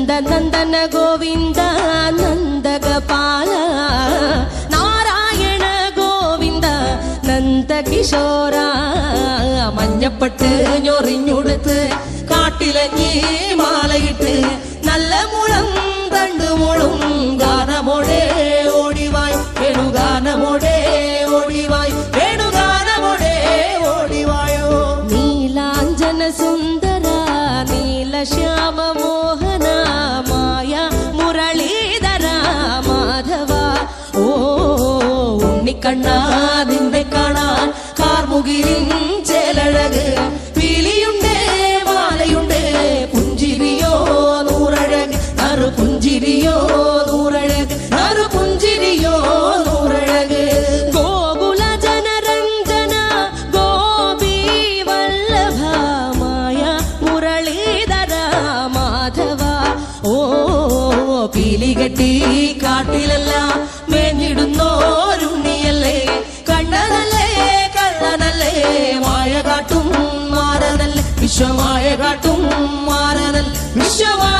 നന്ദനന്ദന ഗോവിന്ദ നന്ദഗപാല നാരായണ ഗോവിന്ദ നന്ദകിശോര മഞ്ഞപ്പെട്ട് ഞൊറിഞ്ഞുടുത്ത് കാട്ടിലഞ്ഞി മാലയിട്ട് നല്ല മുളം തണ്ടു മുളും ഗാനമോടെ ഓടിവായ് വേണുഗാനമോടെ ഓടിവായ് വേണുഗാനമോടെ ഓടിവായോ നീലാഞ്ജന സുന്ദര നീലശ്യാമ മോഹന മായ മുരളീധര മാധവ ഓ ഉണ്ണിക്കണ്ണാ നിന്നെ കാണാൻ കാർമുകിലിൻ ചേലഴക് പീലിയുണ്ട് മാലയുണ്ട് പുഞ്ചിരിയോ നൂറഴക് നറു പുഞ്ചിരിയോ നൂറഴക് നറു പുഞ്ചിരിയോ നൂറഴക് ഗോകുല ജനരഞ്ജന ഗോപി വല്ലഭ മായ മുരളീധര മാധവ ഓ പീലികെട്ടി കാട്ടിലെല്ലാം മേഞ്ഞിടുന്നോരുണ്ണിയല്ലേ കണ്ണനല്ലേ കള്ളനല്ലേ മായ കാട്ടും മാറനല്ലേ വിശ്വമായ കാട്ടും മാറനൽ വിശ്വമായ